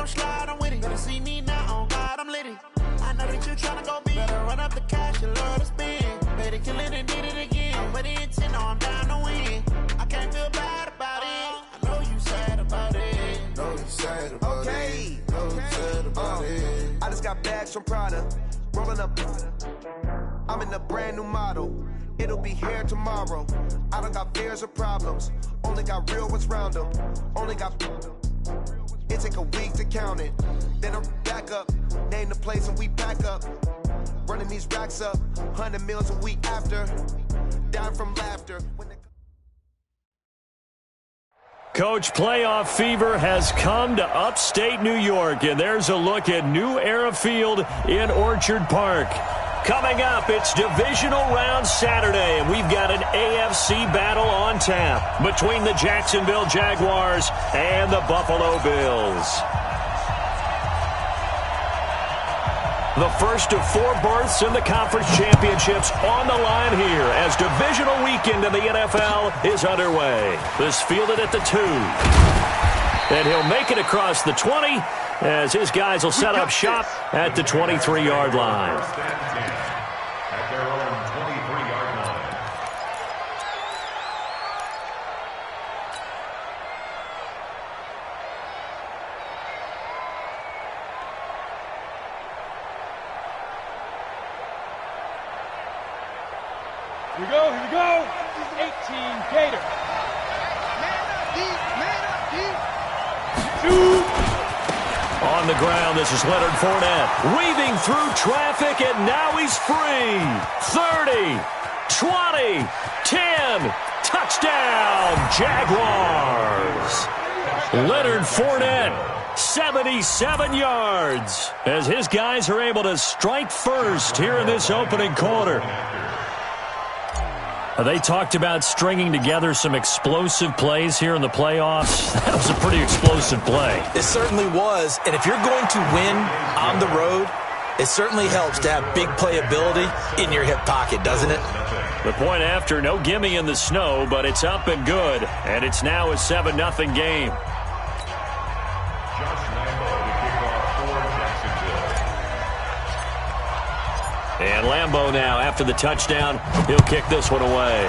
I'm sliding with it. Better see me now, on God, I'm litty. I know that you tryna go big. Better run up the cash, you love to spend. Better kill it and did it again. I'm with the intent, no, I'm down to win. I can't feel bad about it. I know you sad about it. Know you sad about it. Know you sad about it. I just got bags from Prada. Rolling up. I'm in a brand new model. It'll be here tomorrow. I don't got fears or problems. Only got real ones round them. Only got. It take a week to count it. Then I'm back up. Name the place and we pack up. Running these racks up. 100 meals a week after. Down from laughter. Coach, playoff fever has come to upstate New York, and there's a look at New Era Field in Orchard Park. Coming up, it's divisional round Saturday, and we've got an AFC battle on tap between the Jacksonville Jaguars and the Buffalo Bills. The first of 4 berths in the conference championships on the line here as divisional weekend in the NFL is underway. This fielded at the 2. And he'll make it across the 20 as his guys will set up shop at the 23-yard line. At their own 23-yard line. Here we go. 18 Gator. Shoot. On the ground, this is Leonard Fournette. Weaving through traffic, and now he's free. 30, 20, 10. Touchdown, Jaguars. Leonard Fournette, 77 yards, as his guys are able to strike first here in this opening quarter. They talked about stringing together some explosive plays here in the playoffs. That was a pretty explosive play. It certainly was. And if you're going to win on the road, it certainly helps to have big playability in your hip pocket, doesn't it? The point after, no gimme in the snow, but it's up and good. And it's now a 7-0 game. And Lambeau now, after the touchdown, he'll kick this one away.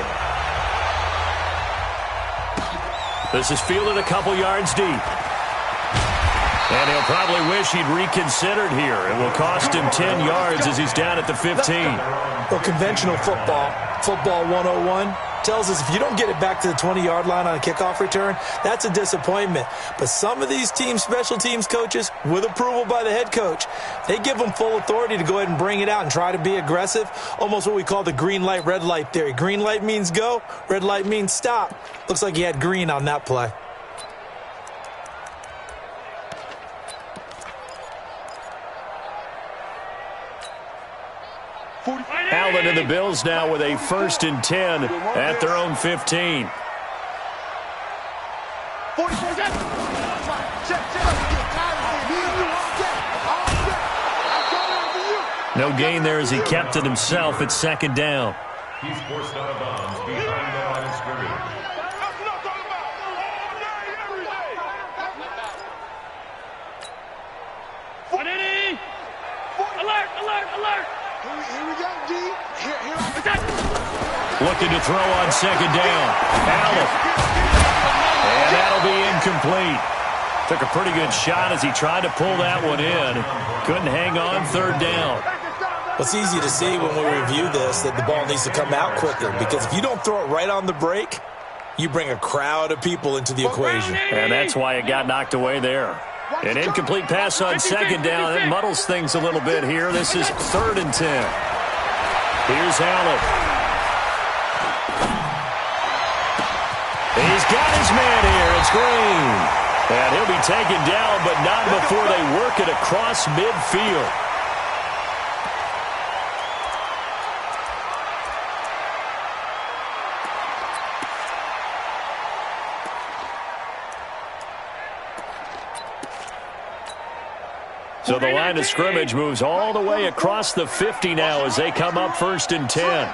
This is fielded a couple yards deep. And he'll probably wish he'd reconsidered here. It will cost him 10 yards as he's down at the 15. Well, conventional football 101, tells us if you don't get it back to the 20-yard line on a kickoff return, that's a disappointment. But some of these special teams coaches, with approval by the head coach, they give them full authority to go ahead and bring it out and try to be aggressive, almost what we call the green light, red light theory. Green light means go, red light means stop. Looks like he had green on that play. Allen and the Bills now with a 1st and 10 at their own 15. No gain there as he kept it himself. It's 2nd down. He's forced out of bounds behind the line of scrimmage. Alert! Here we go, D. Looking to throw on 2nd down. Allen. And that'll be incomplete. Took a pretty good shot as he tried to pull that one in. Couldn't hang on 3rd down. It's easy to see when we review this that the ball needs to come out quicker, because if you don't throw it right on the break, you bring a crowd of people into the equation. And that's why it got knocked away there. An incomplete pass on 2nd down. It muddles things a little bit here. This is 3rd and 10. Here's Allen. He's got his man here. It's Green. And he'll be taken down, but not before they work it across midfield. So the line of scrimmage moves all the way across the 50 now as they come up 1st and 10.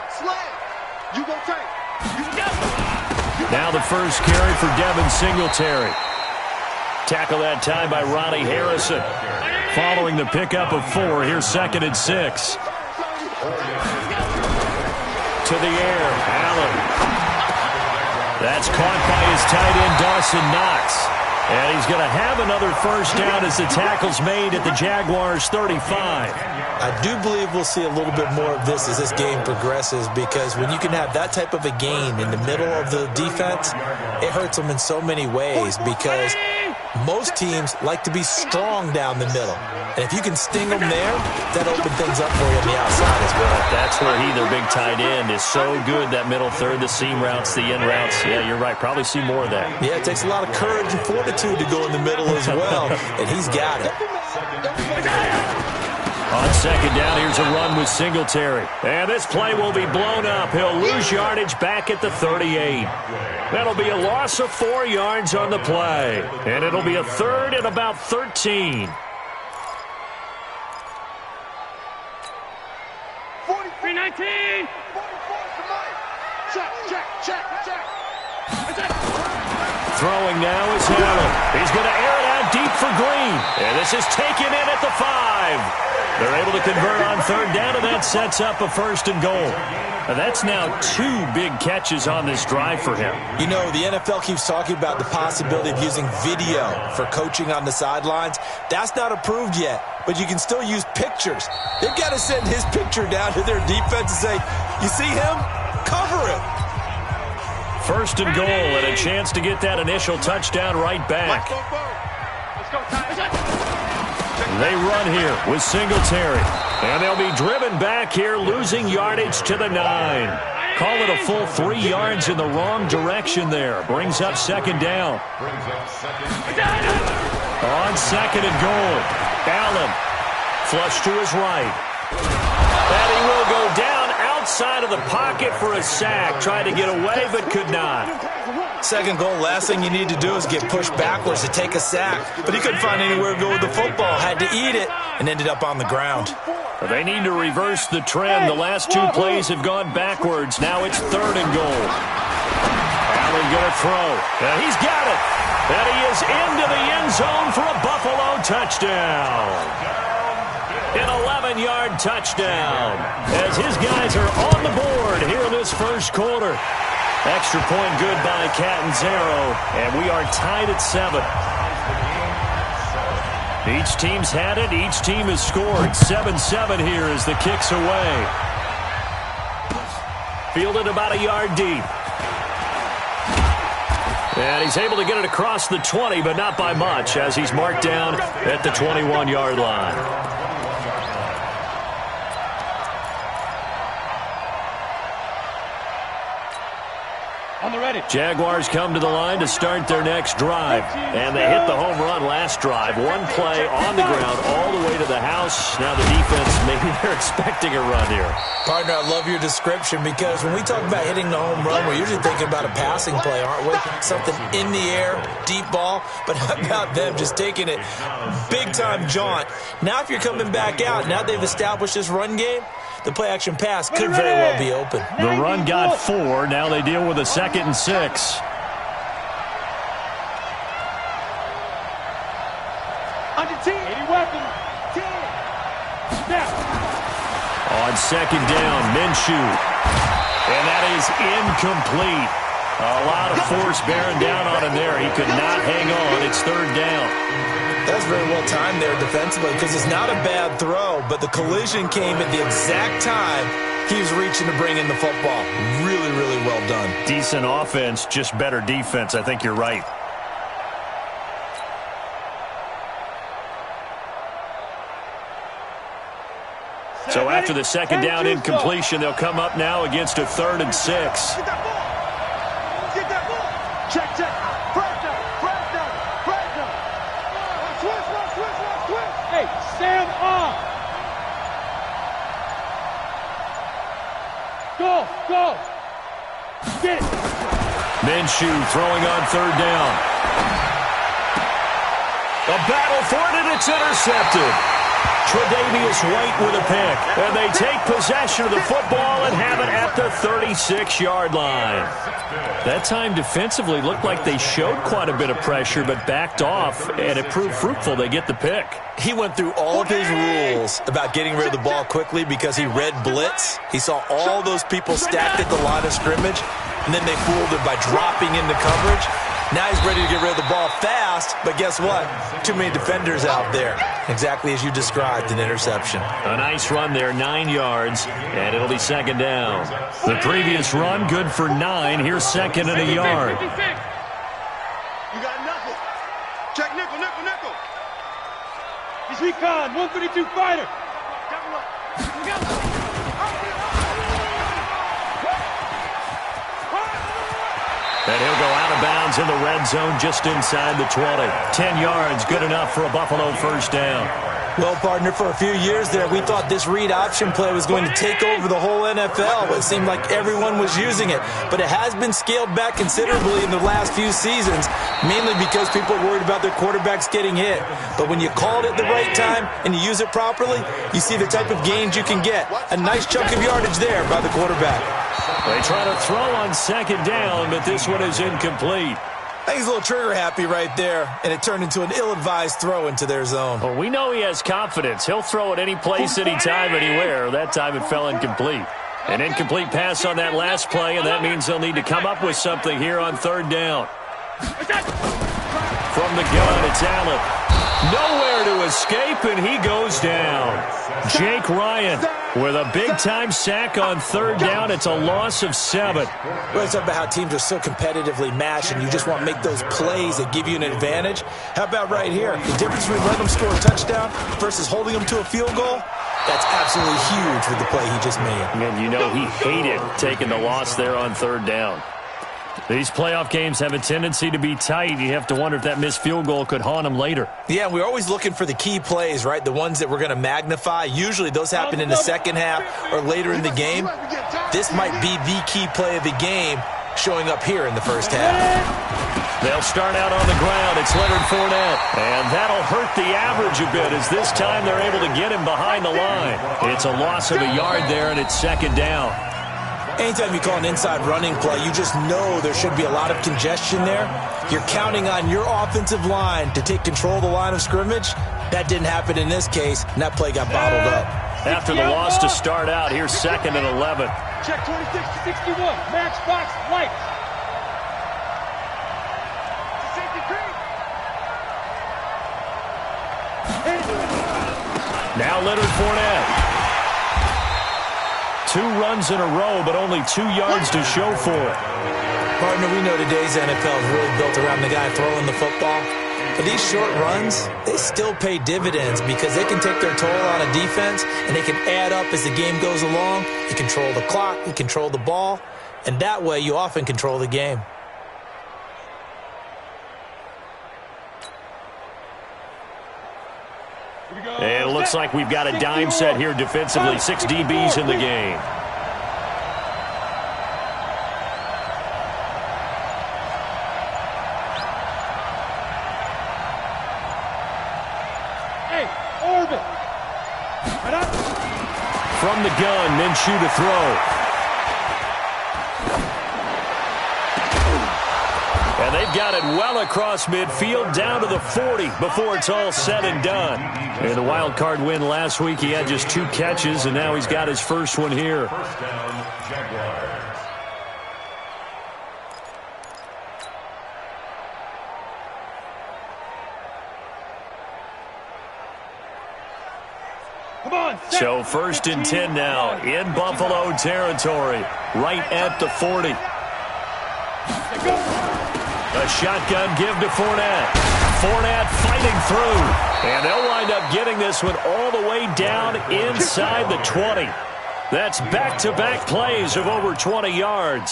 Now the first carry for Devin Singletary. Tackle that time by Ronnie Harrison. Following the pickup of 4, here's 2nd and 6. To the air, Allen. That's caught by his tight end, Dawson Knox. And he's going to have another first down as the tackle's made at the Jaguars' 35. I do believe we'll see a little bit more of this as this game progresses, because when you can have that type of a gain in the middle of the defense, it hurts them in so many ways, because most teams like to be strong down the middle. And if you can sting them there, that opens things up for you on the outside as well. That's where their big tight end, is so good, that middle third, the seam routes, the in routes. Yeah, you're right. Probably see more of that. Yeah, it takes a lot of courage and fortitude to go in the middle as well, and he's got it. On 2nd down, here's a run with Singletary. And this play will be blown up. He'll lose yardage back at the 38. That'll be a loss of 4 yards on the play. And it'll be a 3rd and about 13. 319. Check. Throwing now is Allen. He's going to air it out deep for Green. And this is taken in at the 5. They're able to convert on 3rd down, and that sets up a 1st and goal. Now that's now 2 big catches on this drive for him. You know, the NFL keeps talking about the possibility of using video for coaching on the sidelines. That's not approved yet, but you can still use pictures. They've got to send his picture down to their defense and say, you see him? Cover him. 1st and goal, and a chance to get that initial touchdown right back. Let's go, Ty. They run here with Singletary. And they'll be driven back here, losing yardage to the 9. Call it a full 3 yards in the wrong direction there. Brings up 2nd down. On 2nd and goal, Allen flush to his right. And he will go down outside of the pocket for a sack. Tried to get away, but could not. 2nd goal, last thing you need to do is get pushed backwards to take a sack. But he couldn't find anywhere to go with the football. Had to eat it and ended up on the ground. They need to reverse the trend. The last 2 plays have gone backwards. Now it's 3rd and goal. Allen going to throw. And he's got it. And he is into the end zone for a Buffalo touchdown. An 11-yard touchdown as his guys are on the board here in this 1st quarter. Extra point good by Catanzaro, and we are tied at 7. Each team's had it. Each team has scored. 7-7 here as the kick's away. Fielded about a yard deep. And he's able to get it across the 20, but not by much, as he's marked down at the 21-yard line. On the ready. Jaguars come to the line to start their next drive. And they hit the home run last drive. 1 play on the ground all the way to the house. Now the defense, maybe they're expecting a run here. Partner, I love your description, because when we talk about hitting the home run, we're usually thinking about a passing play, aren't we? Something in the air, deep ball. But how about them just taking it big-time jaunt? Now if you're coming back out, now they've established this run game, the play-action pass could very well be open. The run got 4. Now they deal with a 2nd and 6. Under 10. 80 weapon. 10. Snap. On 2nd down, Minshew. And that is incomplete. A lot of force bearing down on him there. He could not hang on. It's 3rd down. That's very well timed there defensively, because it's not a bad throw, but the collision came at the exact time he was reaching to bring in the football. Really, really well done. Decent offense, just better defense. I think you're right. So after the 2nd down incompletion, they'll come up now against a 3rd and 6. Get that ball. Get that ball. Check. Press down. Switch. Hey, stand up. Go. Get it. Minshew throwing on 3rd down. A battle for it, and it's intercepted. Tre'Davious White with a pick. And they take possession of the football and have it at the 36-yard line. That time defensively looked like they showed quite a bit of pressure but backed off, and it proved fruitful. They get the pick. He went through all of his rules about getting rid of the ball quickly because he read blitz. He saw all those people stacked at the line of scrimmage, and then they fooled him by dropping into coverage. Now he's ready to get rid of the ball fast, but guess what? Too many defenders out there. Exactly as you described, an interception. A nice run there, 9 yards, and it'll be second down. The previous run, good for 9. Here's second and a yard. You got nothing. Check nickel, nickel, nickel. He's recon, 152 fighter. Double up. And he'll go out of bounds in the red zone just inside the 20. 10 yards, good enough for a Buffalo first down. Well, partner, for a few years there, we thought this read option play was going to take over the whole NFL. It seemed like everyone was using it. But it has been scaled back considerably in the last few seasons, mainly because people are worried about their quarterbacks getting hit. But when you call it at the right time and you use it properly, you see the type of gains you can get. A nice chunk of yardage there by the quarterback. They try to throw on second down, but this one is incomplete. I think he's a little trigger happy right there, and it turned into an ill-advised throw into their zone. Well, we know he has confidence. He'll throw it any place, anytime, anywhere. That time it fell incomplete. An incomplete pass on that last play, and that means they'll need to come up with something here on third down. From the gun, it's Allen. Nowhere to escape, and he goes down. Jake Ryan with a big-time sack on third down. It's a loss of 7. We're talking about how teams are so competitively matched, and you just want to make those plays that give you an advantage. How about right here? The difference between letting them score a touchdown versus holding them to a field goal, that's absolutely huge with the play he just made. And you know he hated taking the loss there on third down. These playoff games have a tendency to be tight. You have to wonder if that missed field goal could haunt them later. Yeah, we're always looking for the key plays, right? The ones that we're going to magnify. Usually those happen in the second half or later in the game. This might be the key play of the game showing up here in the first half. They'll start out on the ground. It's Leonard Fournette. And that'll hurt the average a bit as this time they're able to get him behind the line. It's a loss of a yard there, and it's second down. Anytime you call an inside running play, you just know there should be a lot of congestion there. You're counting on your offensive line to take control of the line of scrimmage. That didn't happen in this case, and that play got bottled up. After the loss to start out, here's second and 11. Check 26 to 61. Match box light. Safety green. Now Leonard Fournette. 2 runs in a row, but only 2 yards to show for it. Partner, we know today's NFL is really built around the guy throwing the football. But these short runs, they still pay dividends because they can take their toll on a defense, and they can add up as the game goes along. You control the clock, you control the ball, and that way you often control the game. And it looks like we've got a dime set here defensively. 6 DBs in the game. Hey, orbit. From the gun, Minshew to throw. And they've got it well across midfield, down to the 40 before it's all said and done. In the wild card win last week, he had just 2 catches, and now he's got his first one here. First down, Jaguars. Come on, set. So first and 10 now in Buffalo territory, right at the 40. A shotgun give to Fournette. Fournette fighting through. And they'll wind up getting this one all the way down inside the 20. That's back-to-back plays of over 20 yards.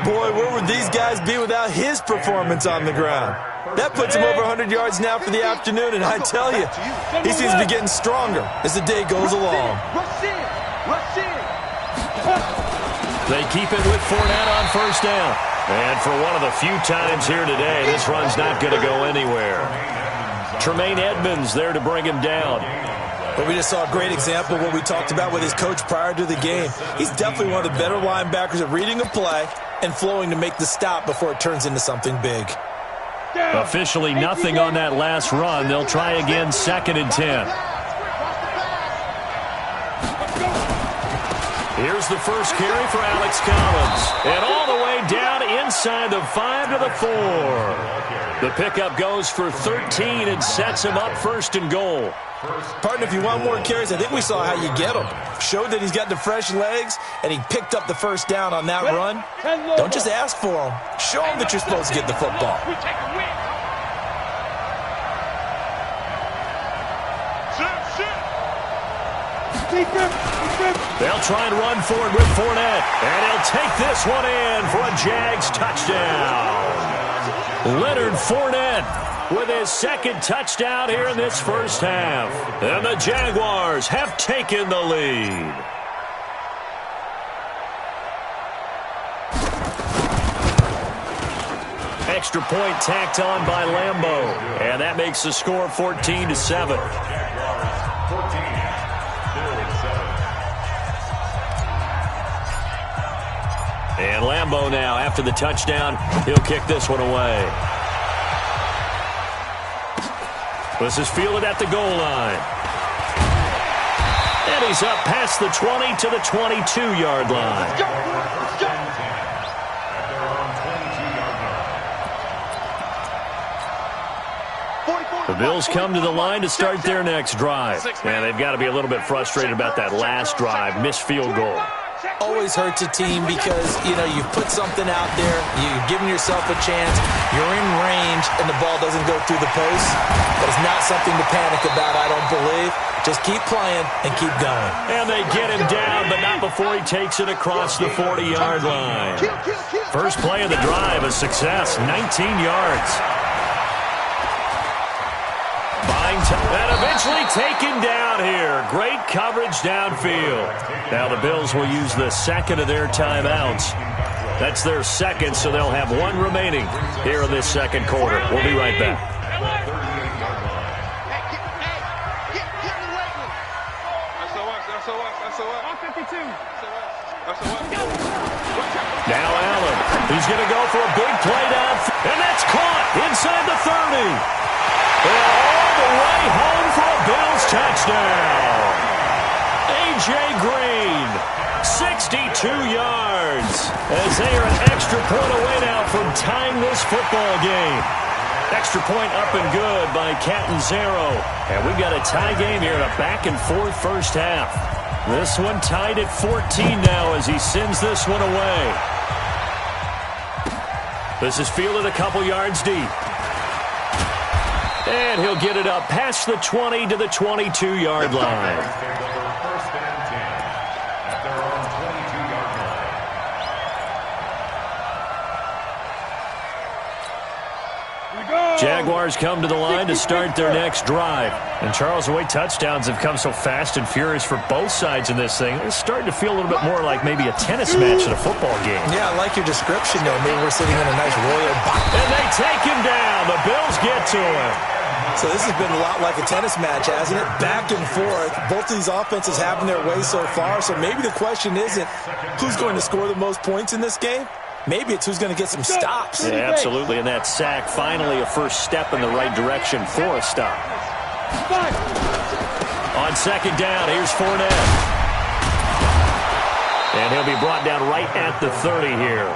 Boy, where would these guys be without his performance on the ground? That puts him over 100 yards now for the afternoon, and I tell you, he seems to be getting stronger as the day goes along. They keep it with Fournette on first down. And for one of the few times here today, this run's not going to go anywhere. Tremaine Edmonds there to bring him down. But we just saw a great example of what we talked about with his coach prior to the game. He's definitely one of the better linebackers at reading a play and flowing to make the stop before it turns into something big. Officially nothing on that last run. They'll try again, 2nd and 10. Here's the first carry for Alex Collins. And all the way down inside the 5 to the 4. The pickup goes for 13 and sets him up 1st and goal. Partner, if you want more carries, I think we saw how you get them. Showed that he's got the fresh legs, and he picked up the first down on that run. Don't just ask for them. Show them that you're supposed to get the football. They'll try and run for it with Fournette. And he'll take this one in for a Jags touchdown. Leonard Fournette with his 2nd touchdown here in this first half. And the Jaguars have taken the lead. Extra point tacked on by Lambeau. And that makes the score 14-7. And Lambeau now, after the touchdown, he'll kick this one away. This is fielded at the goal line. And he's up past the 20 to the 22-yard line. The Bills come to the line to start their next drive. And they've got to be a little bit frustrated about that last drive, missed field goal. Always hurts a team because, you've put something out there, you've given yourself a chance, you're in range, and the ball doesn't go through the post. But it's not something to panic about, I don't believe. Just keep playing and keep going. And they get him down, but not before he takes it across the 40-yard line. First play of the drive, a success, 19 yards. And eventually taken down here. Great coverage downfield. Now the Bills will use the 2nd of their timeouts. That's their 2nd, so they'll have 1 remaining here in this 2nd quarter. We'll be right back. Now Allen. He's going to go for a big play down. And that's caught inside the 30. And all the way home for a Bills touchdown. A.J. Green, 62 yards, as they are an extra point away now from tying this football game. Extra point up and good by Catanzaro. And we've got a tie game here in a back-and-forth first half. This one tied at 14 now as he sends this one away. This is fielded a couple yards deep. And he'll get it up past the 20 to the 22-yard line. Jaguars come to the line to start their next drive. And Charles, the way touchdowns have come so fast and furious for both sides in this thing, it's starting to feel a little bit more like maybe a tennis match at a football game. Yeah, I like your description there. Maybe we're sitting in a nice royal box. And they take him down. The Bills get to him. So this has been a lot like a tennis match, hasn't it? Back and forth. Both of these offenses having their way so far. So maybe the question isn't who's going to score the most points in this game. Maybe it's who's going to get some stops. Yeah, absolutely. And that sack, finally a first step in the right direction for a stop. On 2nd down, here's Fournette. And he'll be brought down right at the 30 here.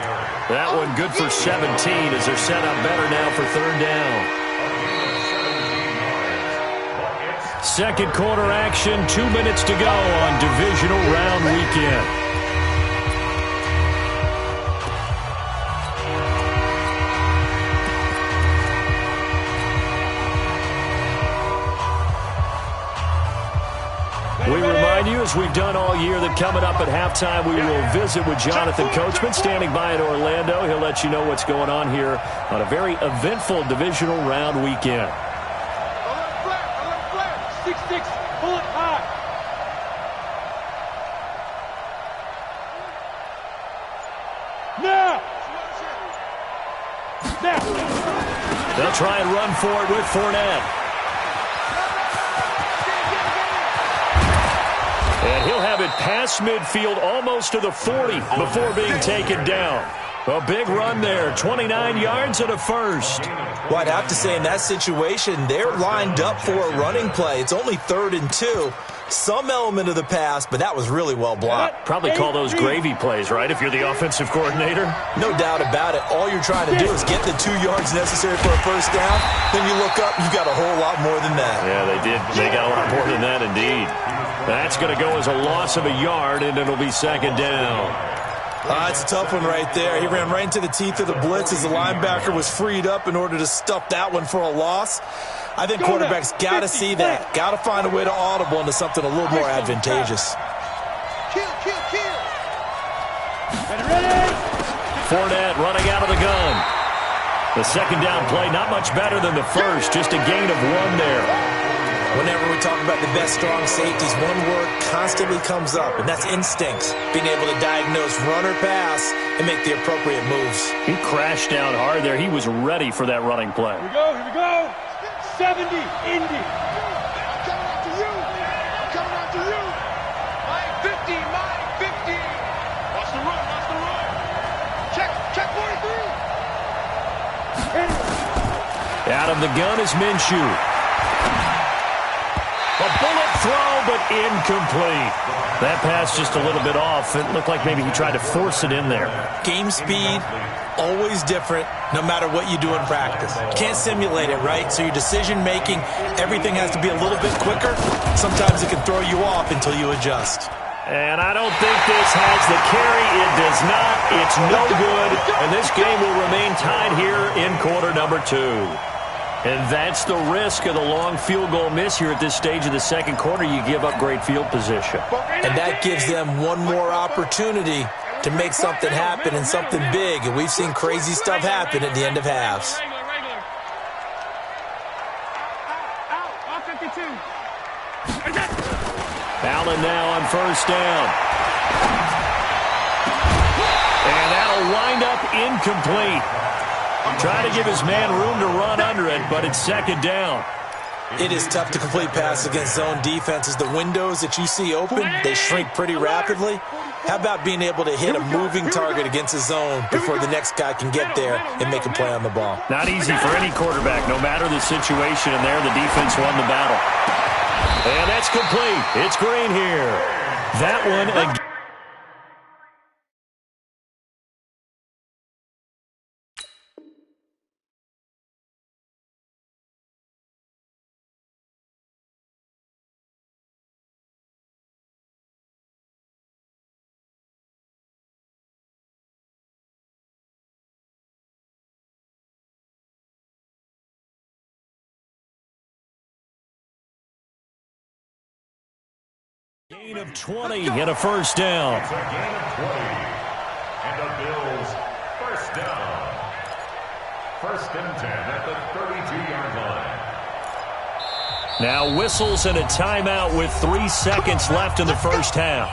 That one good for 17 as they're set up better now for 3rd down. 2nd quarter action, 2 minutes to go on divisional round weekend. We remind you, as we've done all year, that coming up at halftime, we will visit with Jonathan Coachman standing by in Orlando. He'll let you know what's going on here on a very eventful divisional round weekend. 6-6, pull it high. Now. They'll try and run for it with Fournette. And he'll have it past midfield almost to the 40 before being taken down. A big run there, 29 yards and a first. Well, I'd have to say in that situation, they're lined up for a running play. It's only 3rd and 2. Some element of the pass, but that was really well blocked. Probably call those gravy plays, right, if you're the offensive coordinator? No doubt about it. All you're trying to do is get the 2 yards necessary for a first down. Then you look up, you got a whole lot more than that. Yeah, they did. They got a lot more than that, indeed. That's going to go as a loss of a yard, and it'll be 2nd down. It's a tough one right there. He ran right into the teeth of the blitz as the linebacker was freed up in order to stuff that one for a loss. I think quarterbacks got to see that. Got to find a way to audible into something a little more advantageous. Fournette running out of the gun. The 2nd down play, not much better than the first, just a gain of 1 there. Whenever we talk about the best strong safeties, one word constantly comes up, and that's instincts. Being able to diagnose run or pass and make the appropriate moves. He crashed down hard there. He was ready for that running play. Here we go. 70, Indy. I'm coming after you. I'm coming after you. Mine 50, mine 50. Watch the run, watch the run. Check 43. Out of the gun is Minshew. A bullet throw, but incomplete. That pass just a little bit off. It looked like maybe he tried to force it in there. Game speed, always different, no matter what you do in practice. You can't simulate it, right? So your decision-making, everything has to be a little bit quicker. Sometimes it can throw you off until you adjust. And I don't think this has the carry. It does not. It's no good. And this game will remain tied here in quarter number 2. And that's the risk of the long field goal miss here at this stage of the 2nd quarter. You give up great field position. And that gives them one more opportunity to make something happen and something big. And we've seen crazy stuff happen at the end of halves. Allen now on 1st down. And that'll wind up incomplete. Trying to give his man room to run under it, but it's 2nd down. It is tough to complete passes against zone defenses. The windows that you see open, they shrink pretty rapidly. How about being able to hit a moving target against a zone before the next guy can get there and make a play on the ball? Not easy for any quarterback, no matter the situation, and there the defense won the battle. And that's complete. It's Green here. That one again. Gain of 20 and a 1st down. It's a gain of 20. And the Bills, 1st down. 1st and 10 at the 32-yard line. Now whistles and a timeout with 3 seconds left in the 1st half.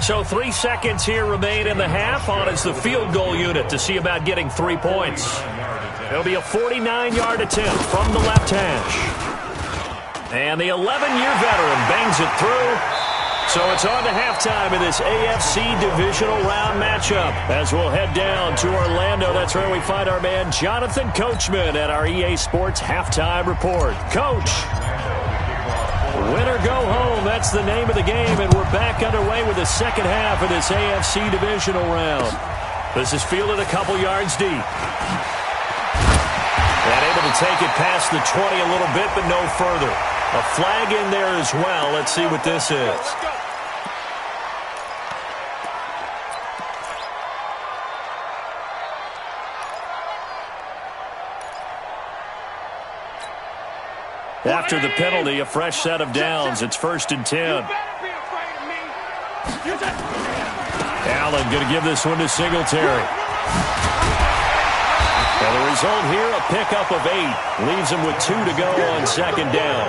So 3 seconds here remain in the half. On is the field goal unit to see about getting 3 points. It'll be a 49-yard attempt from the left hash. And the 11-year veteran bangs it through. So it's on to halftime in this AFC divisional round matchup. As we'll head down to Orlando, that's where we find our man Jonathan Coachman at our EA Sports Halftime Report. Coach, win or go home, that's the name of the game, and we're back underway with the 2nd half of this AFC divisional round. This is fielded a couple yards deep. And able to take it past the 20 a little bit, but no further. A flag in there as well. Let's see what this is. After the penalty, a fresh set of downs. It's 1st and 10. Allen going to give this one to Singletary. And the result here, a pickup of 8. Leaves him with 2 to go on 2nd down.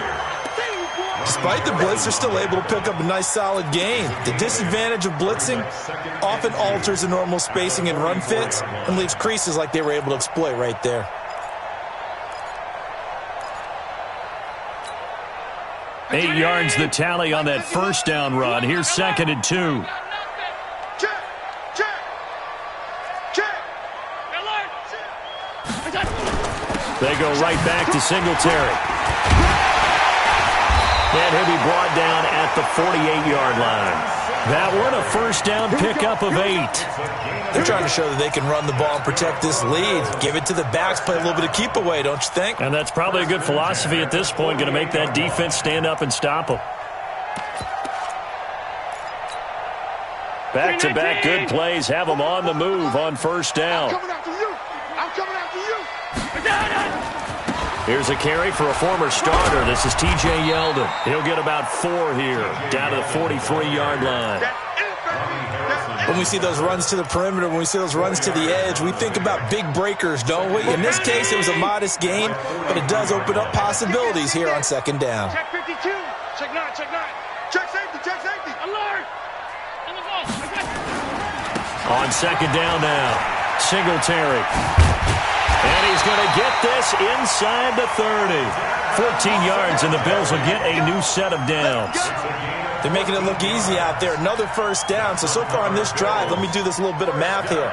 Despite the blitz, they're still able to pick up a nice, solid gain. The disadvantage of blitzing often alters the normal spacing and run fits and leaves creases like they were able to exploit right there. 8 yards the tally on that first down run. Here's 2nd and 2. They go right back to Singletary. And he'll be brought down at the 48-yard line. That one a first down pickup of 8. They're trying to show that they can run the ball and protect this lead. Give it to the backs, play a little bit of keep away, don't you think? And that's probably a good philosophy at this point, going to make that defense stand up and stop them. Back-to-back good plays have them on the move on first down. I'm coming after you. I'm coming after you. Here's a carry for a former starter. This is T.J. Yeldon. He'll get about 4 here, down to the 43-yard line. When we see those runs to the perimeter, when we see those runs to the edge, we think about big breakers, don't we? In this case, it was a modest gain, but it does open up possibilities here on 2nd down. Check 52. Check 9. Check 9. Check safety. Check safety. Alert. On the ball. On 2nd down now, Singletary. And he's going to get this inside the 30. 14 yards, and the Bills will get a new set of downs. They're making it look easy out there. Another first down. So far on this drive, let me do this little bit of math here.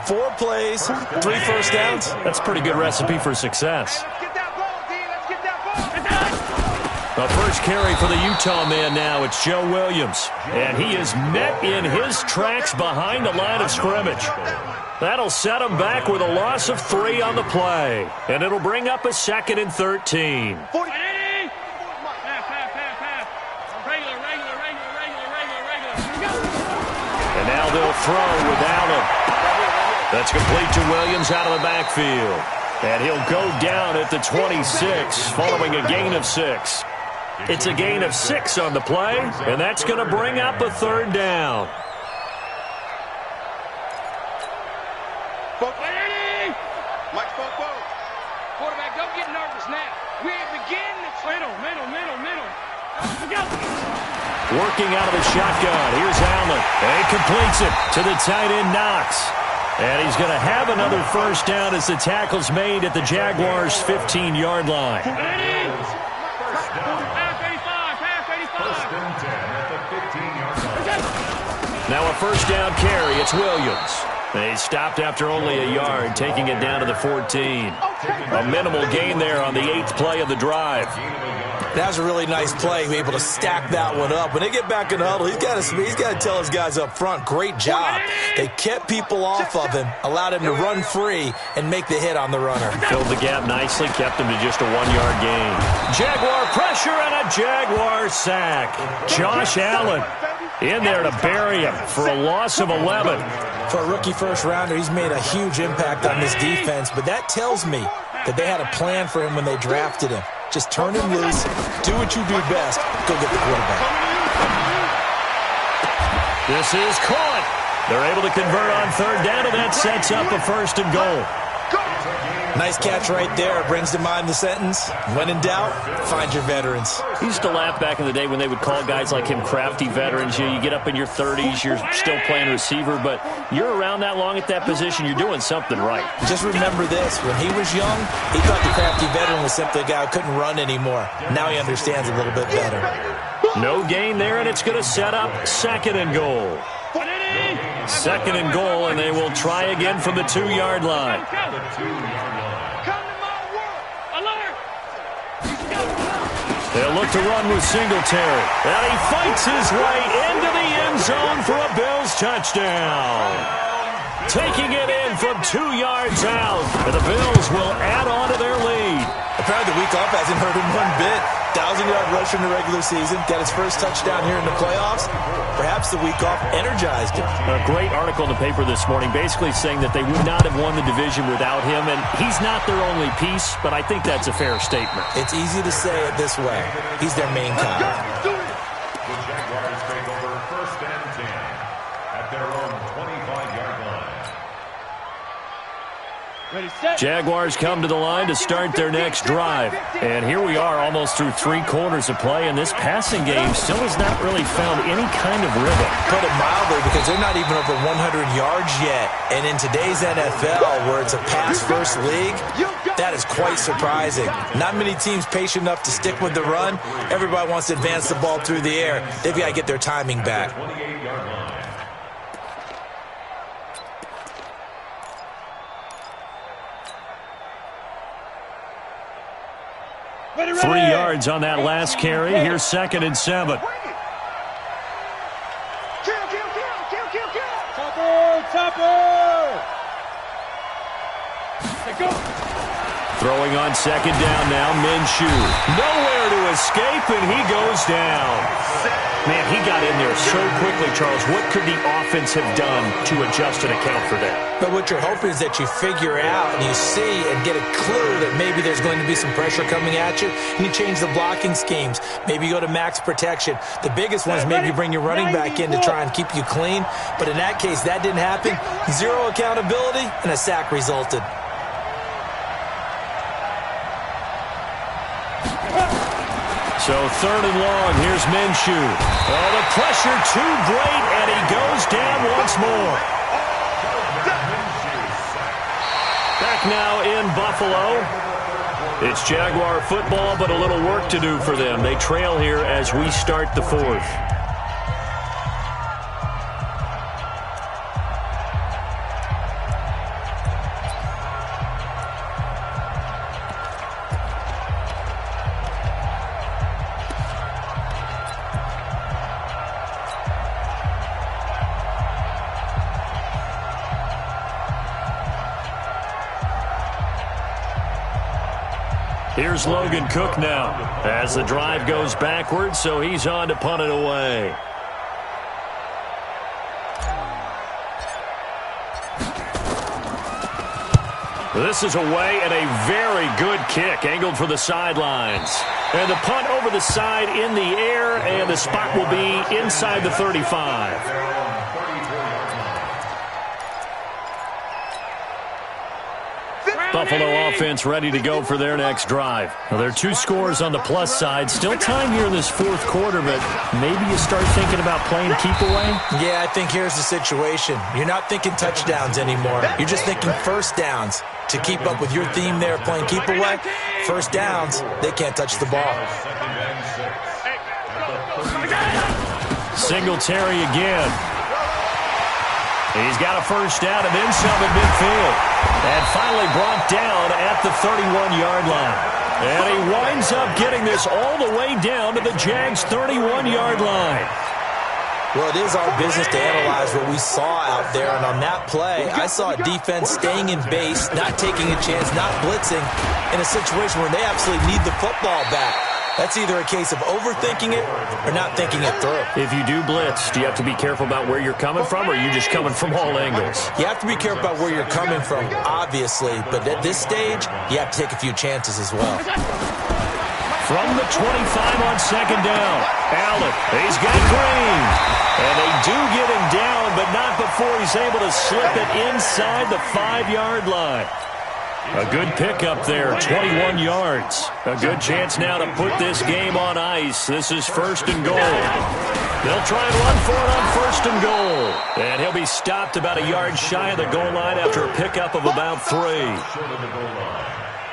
4 plays, 3 first downs. That's a pretty good recipe for success. Let's get that ball, D. Let's get that ball. The first carry for the Utah man now. It's Joe Williams. And he is met in his tracks behind the line of scrimmage. That'll set him back with a loss of 3 on the play. And it'll bring up a 2nd and 13. And now they'll throw without him. That's complete to Williams out of the backfield. And he'll go down at the 26 following a gain of 6. It's a gain of 6 on the play, and that's going to bring up a 3rd down. Quarterback, don't get nervous now. We ain't beginning. Middle. Working out of the shotgun. Here's Allen. And he completes it to the tight end, Knox. And he's going to have another first down as the tackle's made at the Jaguars' 15-yard line. Now a first down carry. It's Williams. They stopped after only a yard, taking it down to the 14. A minimal gain there on the 8th play of the drive. That was a really nice play, able to stack that one up. When they get back in the huddle, he's got to tell his guys up front, great job. They kept people off of him, allowed him to run free and make the hit on the runner. Filled the gap nicely, kept him to just a 1-yard gain. Jaguar pressure and a Jaguar sack. Josh Allen in there to bury him for a loss of 11. For a rookie first-rounder, he's made a huge impact on this defense, but that tells me that they had a plan for him when they drafted him. Just turn him loose, do what you do best, go get the quarterback. This is caught. They're able to convert on 3rd down, and that sets up a 1st and goal. Nice catch right there. Brings to mind the sentence, when in doubt, find your veterans. He used to laugh back in the day when they would call guys like him crafty veterans. You get up in your 30s, you're still playing receiver, but you're around that long at that position, you're doing something right. Just remember this, when he was young, he thought the crafty veteran was simply a guy who couldn't run anymore. Now he understands a little bit better. No gain there, and it's going to set up 2nd and goal. 2nd and goal, and they will try again from the 2-yard line. They'll look to run with Singletary. And he fights his way into the end zone for a Bills touchdown. Taking it in from 2 yards out. And the Bills will add on to their lead. Apparently the week off hasn't hurt him one bit. 1,000-yard rusher in the regular season. Got his first touchdown here in the playoffs. Perhaps the week off energized him. A great article in the paper this morning basically saying that they would not have won the division without him. And he's not their only piece, but I think that's a fair statement. It's easy to say it this way. He's their main guy. The Jaguars take over 1st and 10 at their own 25-yard line. Jaguars come to the line to start their next drive. And here we are almost through 3 quarters of play, and this passing game still has not really found any kind of rhythm. Put it mildly, because they're not even over 100 yards yet. And in today's NFL, where it's a pass-first league, that is quite surprising. Not many teams patient enough to stick with the run. Everybody wants to advance the ball through the air. They've got to get their timing back. 3 yards on that last carry. Here's 2nd and 7. Throwing on 2nd down now, Minshew. Nowhere to escape, and he goes down. Man, he got in there so quickly, Charles. What could the offense have done to adjust and account for that? But what you're hoping is that you figure out and you see and get a clue that maybe there's going to be some pressure coming at you, and you change the blocking schemes. Maybe you go to max protection. The biggest one is maybe you bring your running back in to try and keep you clean. But in that case, that didn't happen. 0 accountability, and a sack resulted. So 3rd and long, here's Minshew. Oh, the pressure too great, and he goes down once more. Back now in Buffalo. It's Jaguar football, but a little work to do for them. They trail here as we start the 4th. Here's Logan Cook now as the drive goes backwards, so he's on to punt it away. This is away and a very good kick, angled for the sidelines. And the punt over the side in the air, and the spot will be inside the 35. Buffalo offense ready to go for their next drive. Well, there are 2 scores on the plus side. Still time here in this 4th quarter, but maybe you start thinking about playing keep away? Yeah, I think here's the situation. You're not thinking touchdowns anymore. You're just thinking first downs. To keep up with your theme there, playing keep away, first downs, they can't touch the ball. Singletary again. He's got a first down and then some at midfield. And finally brought down at the 31-yard line. And he winds up getting this all the way down to the Jags' 31-yard line. Well, it is our business to analyze what we saw out there. And on that play, I saw a defense staying in base, not taking a chance, not blitzing, in a situation where they absolutely need the football back. That's either a case of overthinking it or not thinking it through. If you do blitz, do you have to be careful about where you're coming from, or are you just coming from all angles? You have to be careful about where you're coming from, obviously. But at this stage, you have to take a few chances as well. From the 25 on 2nd down, Allen, he's got Green. And they do get him down, but not before he's able to slip it inside the 5-yard line. A good pickup there, 21 yards. A good chance now to put this game on ice. This is 1st and goal. They'll try and run for it on 1st and goal. And he'll be stopped about a yard shy of the goal line after a pickup of about 3.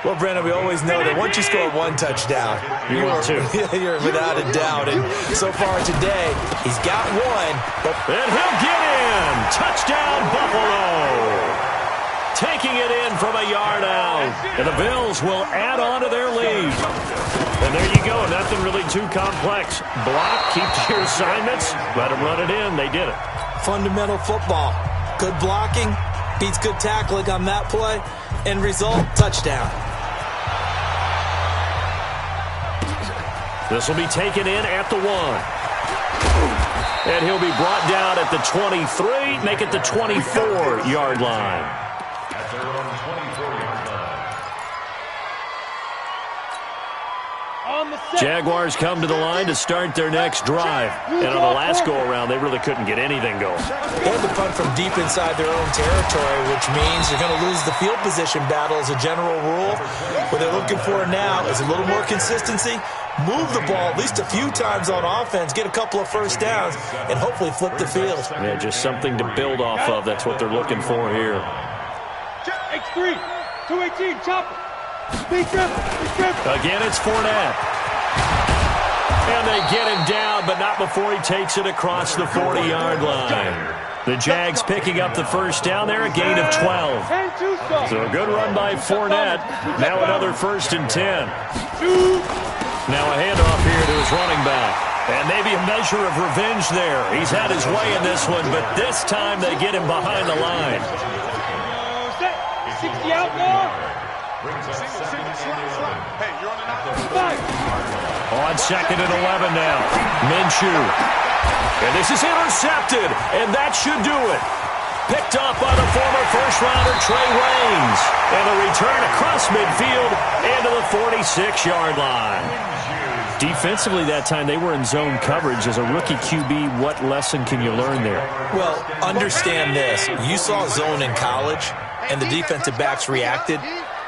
Well, Brandon, we always know that once you score 1 touchdown, you're without a doubt. And so far today, he's got 1. And he'll get in. Touchdown, Buffalo. Taking it in from a yard out. And the Bills will add on to their lead. And there you go. Nothing really too complex. Block, keep to your assignments, let them run it in. They did it. Fundamental football. Good blocking beats good tackling on that play. End result, touchdown. This will be taken in at the 1. And he'll be brought down at the 23, make it the 24-yard line. At their own 24-yard line. on the set. Jaguars come to the line to start their next drive. And on the last go-around, they really couldn't get anything going. They had to punt from deep inside their own territory, which means you're going to lose the field position battle as a general rule. What they're looking for now is a little more consistency, move the ball at least a few times on offense, get a couple of first downs, and hopefully flip the field. Yeah, just something to build off of. That's what they're looking for here. X3, 218, chopper. Big trip. Again, it's Fournette. And they get him down, but not before he takes it across the 40-yard line. The Jags picking up the first down there, a gain of 12. So a good run by Fournette. Now another 1st and 10. Now a handoff here to his running back. And maybe a measure of revenge there. He's had his way in this one, but this time they get him behind the line. 60 out now. On 2nd and 11 now. Minshew. And this is intercepted, and that should do it. Picked up by the former first-rounder Trey Waynes. And a return across midfield into the 46-yard line. Defensively that time, they were in zone coverage. As a rookie QB, what lesson can you learn there? Well, understand this. You saw zone in college, and the defensive backs reacted,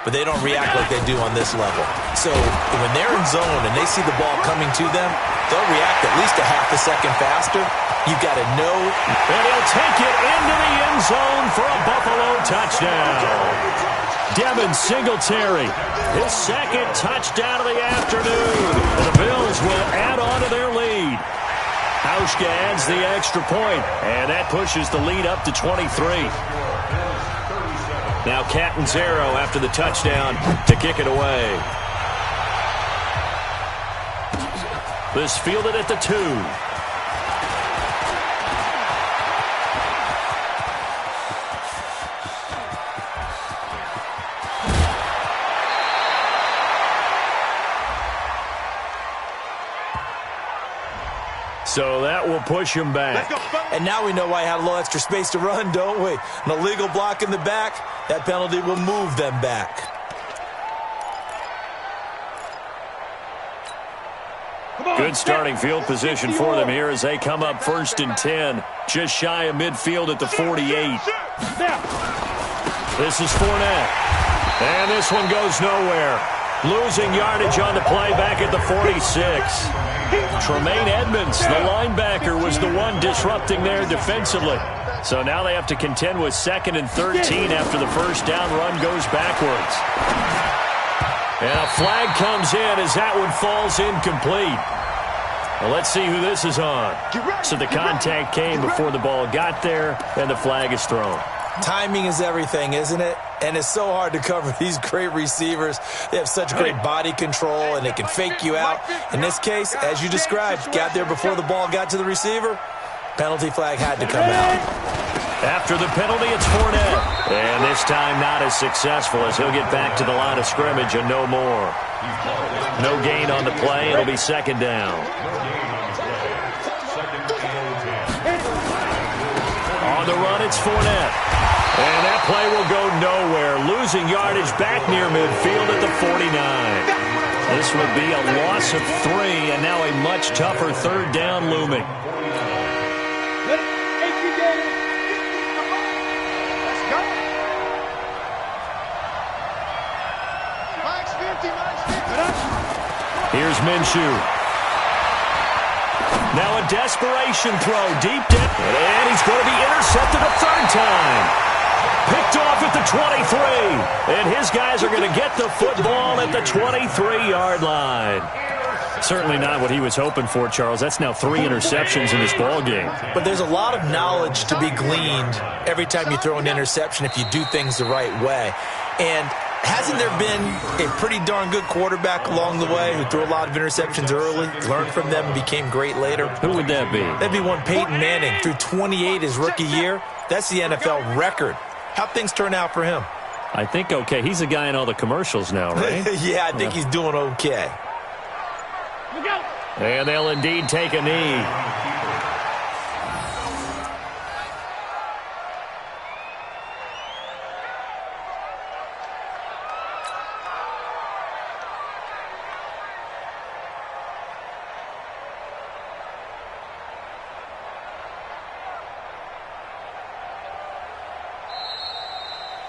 but they don't react like they do on this level. So when they're in zone and they see the ball coming to them, they'll react at least a half a second faster. You've got to know. And he'll take it into the end zone for a Buffalo touchdown. Devin Singletary, his 2nd touchdown of the afternoon. And the Bills will add on to their lead. Hauschka adds the extra point, and that pushes the lead up to 23. Now Catanzaro after the touchdown to kick it away. This fielded at the 2. So that will push him back. And now we know why he had a little extra space to run, don't we? An illegal block in the back, that penalty will move them back. Good starting field position for them here as they come up 1st and 10. Just shy of midfield at the 48. This is Fournette. And this one goes nowhere. Losing yardage on the play back at the 46. Tremaine Edmonds, the linebacker, was the one disrupting there defensively. So now they have to contend with 2nd and 13 after the first down run goes backwards. And a flag comes in as that one falls incomplete. Well, let's see who this is on. So the contact came before the ball got there, and the flag is thrown. Timing is everything, isn't it? And it's so hard to cover these great receivers. They have such great body control, and they can fake you out. In this case, as you described, got there before the ball got to the receiver. Penalty flag had to come out. After the penalty, it's Fournette. And this time not as successful as he'll get back to the line of scrimmage and no more. No gain on the play. It'll be 2nd down. On the run, it's Fournette. And that play will go nowhere. Losing yardage back near midfield at the 49. This would be a loss of 3, and now a much tougher 3rd down looming. Here's Minshew. Now a desperation throw deep down. And he's going to be intercepted a 3rd time. Picked off at the 23. And his guys are going to get the football at the 23-yard line. Certainly not what he was hoping for, Charles. That's now 3 interceptions in this ball game. But there's a lot of knowledge to be gleaned every time you throw an interception if you do things the right way. And hasn't there been a pretty darn good quarterback along the way who threw a lot of interceptions early, learned from them, and became great later? Who would that be? That'd be one Peyton Manning. Threw 28 his rookie year. That's the NFL record. How'd things turn out for him? I think okay. He's a guy in all the commercials now, right? Yeah, I think he's doing okay. And they'll indeed take a knee.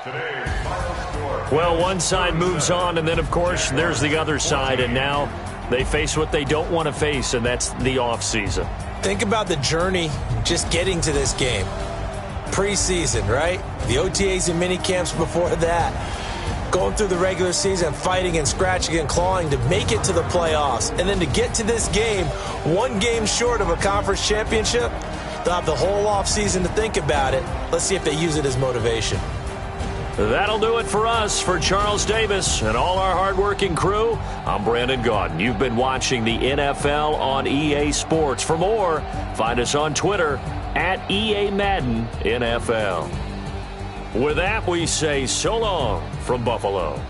Today's final score. Well, one side moves on, and then, of course, there's the other side, and now they face what they don't want to face, and that's the offseason. Think about the journey just getting to this game. Preseason, right? The OTAs and mini camps before that. Going through the regular season, fighting and scratching and clawing to make it to the playoffs. And then to get to this game, one game short of a conference championship, they'll have the whole offseason to think about it. Let's see if they use it as motivation. That'll do it for us. For Charles Davis and all our hardworking crew, I'm Brandon Gaudin. You've been watching the NFL on EA Sports. For more, find us on Twitter at EA Madden NFL. With that, we say so long from Buffalo.